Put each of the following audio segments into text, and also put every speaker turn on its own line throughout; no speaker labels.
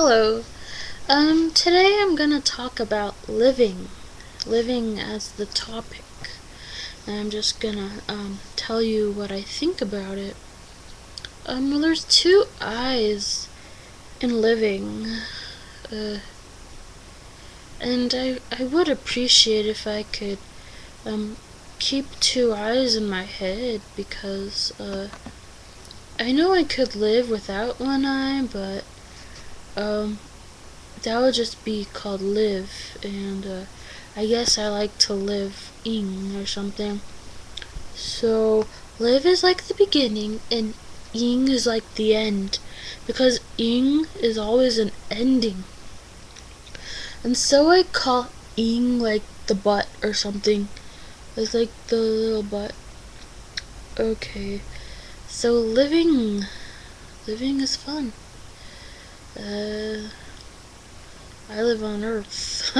Hello. Today I'm gonna talk about living. Living as the topic. And I'm just gonna, tell you what I think about it. Well, there's two I's in living. And I would appreciate if I could, keep two I's in my head because, I know I could live without one eye, but, that would just be called live, and I guess I like to live ing or something. So live is like the beginning and ing is like the end, because ing is always an ending. And so I call ing like the butt or something. It's like the little butt. Okay. So living is fun. I live on Earth.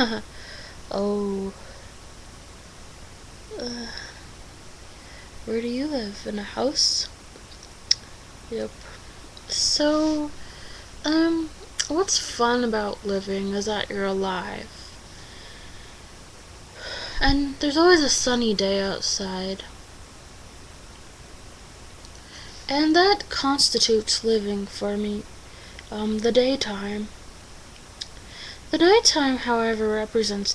Oh. Where do you live? In a house? Yep. So, what's fun about living is that you're alive. And there's always a sunny day outside. And that constitutes living for me. The daytime. The nighttime, however, represents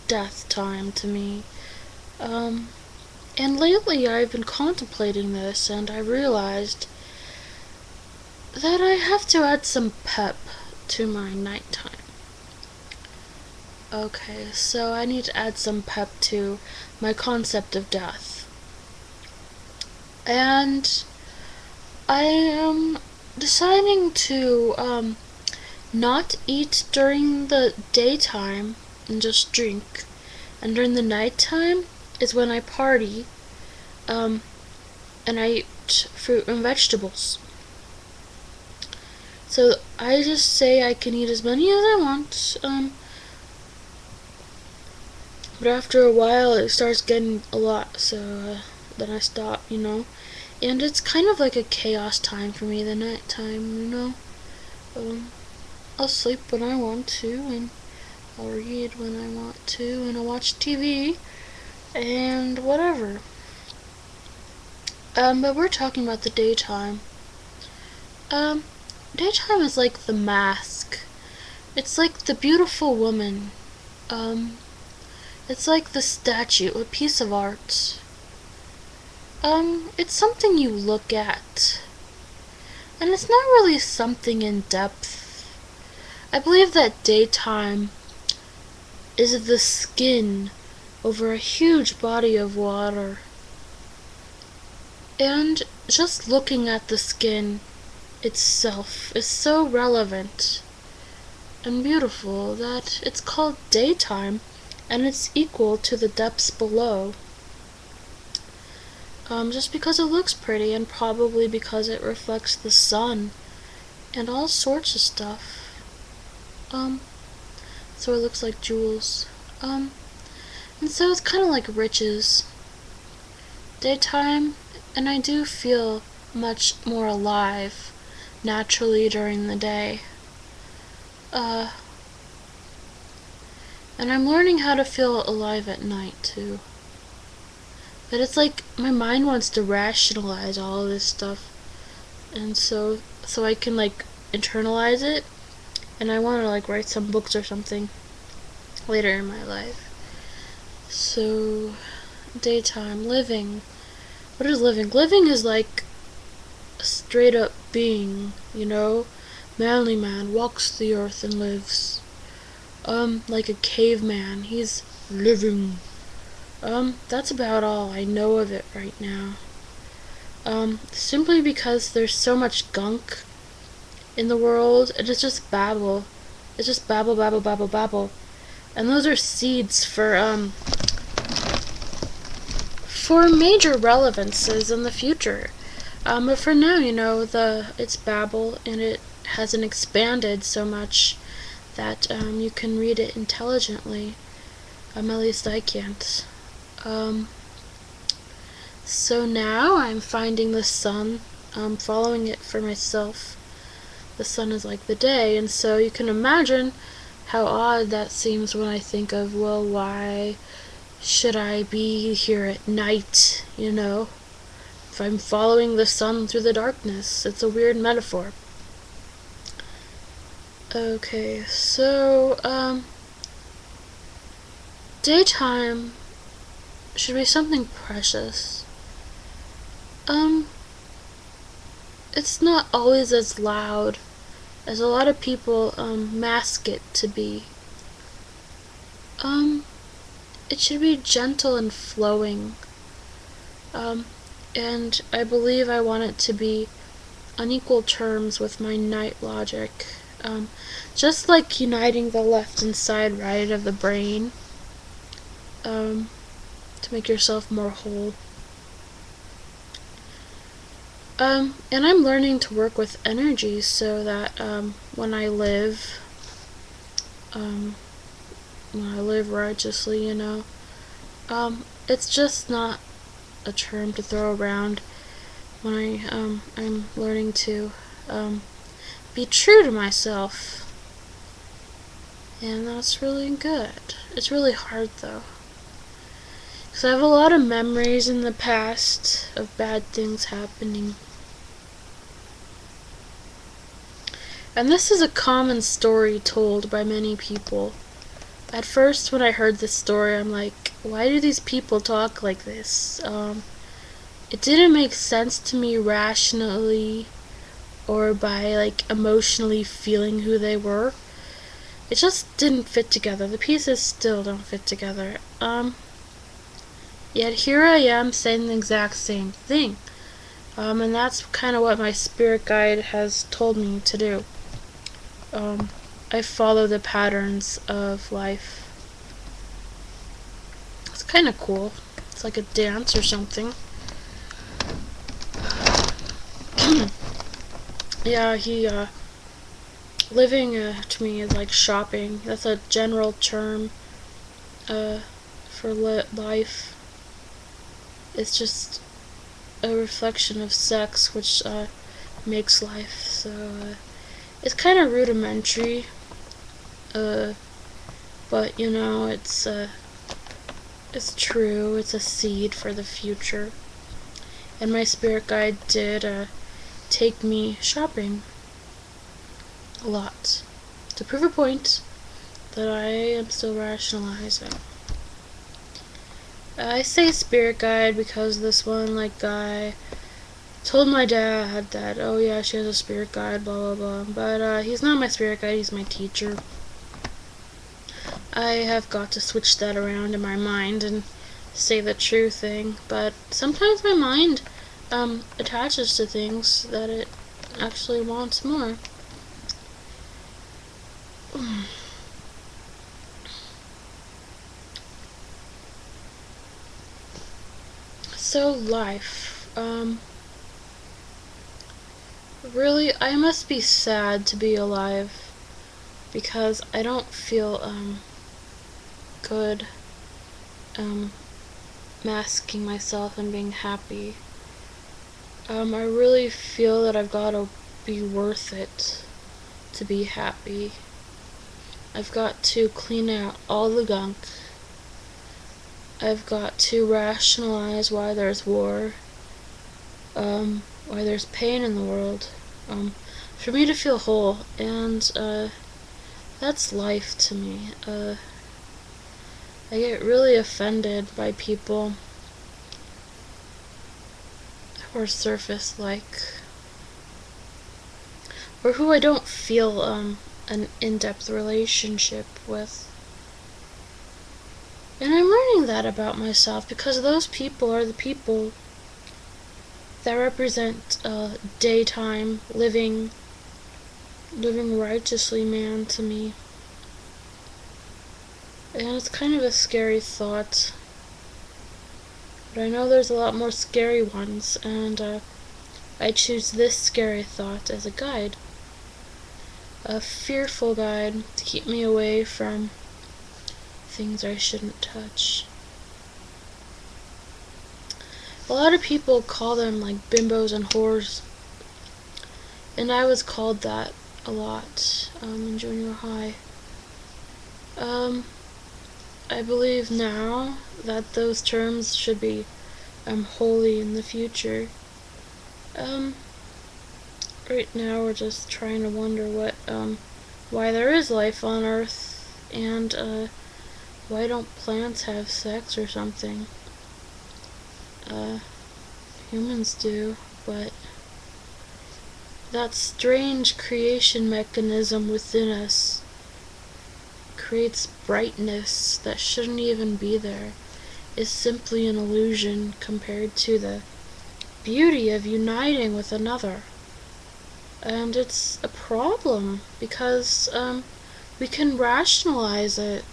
death time to me. And lately I've been contemplating this, and I realized that I have to add some pep to my nighttime. Okay, so I need to add some pep to my concept of death. And I am deciding to, not eat during the daytime and just drink. And during the nighttime is when I party, and I eat fruit and vegetables. So I just say I can eat as many as I want, but after a while it starts getting a lot, so then I stop, And it's kind of like a chaos time for me, the nighttime, I'll sleep when I want to, and I'll read when I want to, and I'll watch TV, and whatever. But we're talking about the daytime. Daytime is like the mask. It's like the beautiful woman. It's like the statue, a piece of art. It's something you look at. And it's not really something in depth. I believe that daytime is the skin over a huge body of water. And just looking at the skin itself is so relevant and beautiful that it's called daytime, and it's equal to the depths below. Just because it looks pretty, and probably because it reflects the sun and all sorts of stuff. So it looks like jewels. And so it's kind of like riches. Daytime, and I do feel much more alive naturally during the day. And I'm learning how to feel alive at night too. But it's like my mind wants to rationalize all of this stuff, and so I can internalize it, and I want to write some books or something later in my life. So daytime living. What is living? Living is like a straight up being, manly man walks the earth and lives. Like a caveman, he's living. That's about all I know of it right now. Simply because there's so much gunk in the world, and it's just babble. It's just babble, babble, babble, babble. And those are seeds for major relevances in the future. But for now, it's babble, and it hasn't expanded so much that you can read it intelligently. At least I can't. So now I'm finding the sun, following it for myself. the sun is like the day. And so you can imagine how odd that seems when I think of, well, why should I be here at night, if I'm following the sun through the darkness? It's a weird metaphor. Okay, so, daytime should be something precious. It's not always as loud as a lot of people, mask it to be. It should be gentle and flowing. And I believe I want it to be on equal terms with my night logic. Just like uniting the left and side right of the brain, to make yourself more whole. And I'm learning to work with energy so that when I live righteously, it's just not a term to throw around. When I'm learning to be true to myself, and that's really good. It's really hard though, because I have a lot of memories in the past of bad things happening. And this is a common story told by many people. At first, when I heard this story, I'm like, why do these people talk like this? It didn't make sense to me rationally or by emotionally feeling who they were. It just didn't fit together. The pieces still don't fit together. Yet here I am saying the exact same thing. And that's kind of what my spirit guide has told me to do. I follow the patterns of life. It's kind of cool. It's like a dance or something. Yeah, living to me is like shopping. That's a general term for life. It's just a reflection of sex, which makes life. So it's kind of rudimentary, but it's true. It's a seed for the future. And my spirit guide did take me shopping a lot to prove a point that I am still rationalizing. I say spirit guide because this one guy told my dad that, oh yeah, she has a spirit guide, blah blah blah, but he's not my spirit guide, he's my teacher. I have got to switch that around in my mind and say the true thing, but sometimes my mind attaches to things that it actually wants more. So life, really, I must be sad to be alive, because I don't feel good masking myself and being happy. I really feel that I've got to be worth it to be happy. I've got to clean out all the gunk. I've got to rationalize why there's war, why there's pain in the world, for me to feel whole, and that's life to me. I get really offended by people who are surface-like, or who I don't feel an in-depth relationship with. And I'm learning that about myself, because those people are the people that represent daytime living righteously man to me. And it's kind of a scary thought, but I know there's a lot more scary ones, and I choose this scary thought as a guide, a fearful guide to keep me away from things I shouldn't touch. A lot of people call them bimbos and whores, and I was called that a lot in junior high. I believe now that those terms should be holy in the future. Um, right now we're just trying to wonder why there is life on Earth, and why don't plants have sex or something? Humans do, but that strange creation mechanism within us creates brightness that shouldn't even be there. Is simply an illusion compared to the beauty of uniting with another. And it's a problem because we can rationalize it.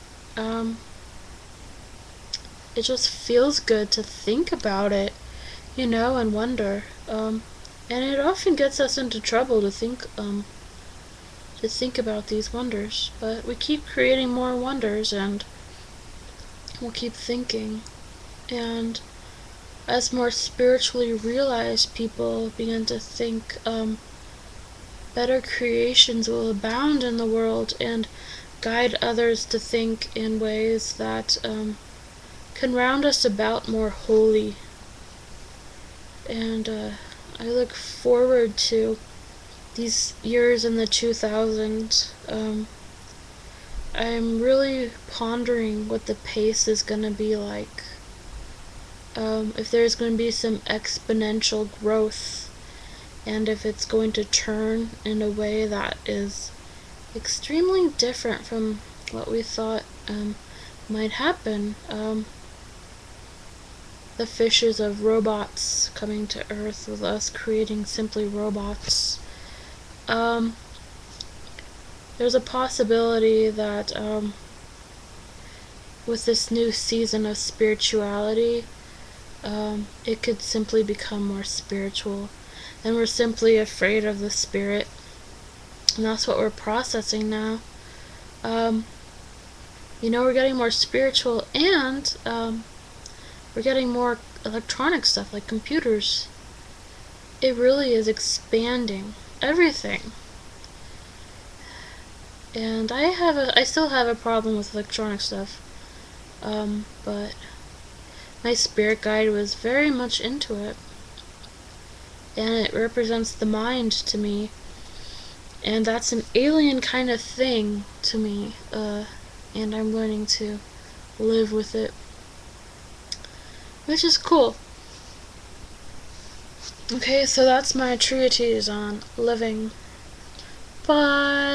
It just feels good to think about it, and wonder. And it often gets us into trouble to think about these wonders. But we keep creating more wonders, and we'll keep thinking. And as more spiritually realized people begin to think, better creations will abound in the world and guide others to think in ways that can round us about more wholly. And I look forward to these years in the 2000s. I'm really pondering what the pace is going to be like. If there's going to be some exponential growth, and if it's going to turn in a way that is extremely different from what we thought might happen. The fishes of robots coming to Earth with us creating simply robots. There's a possibility that with this new season of spirituality, it could simply become more spiritual, and we're simply afraid of the spirit, and that's what we're processing now. We're getting more spiritual, and we're getting more electronic stuff like computers. It really is expanding everything. And I still have a problem with electronic stuff, but my spirit guide was very much into it, and it represents the mind to me, and that's an alien kind of thing to me, and I'm learning to live with it, which is cool. Okay, so that's my treatise on living. Bye!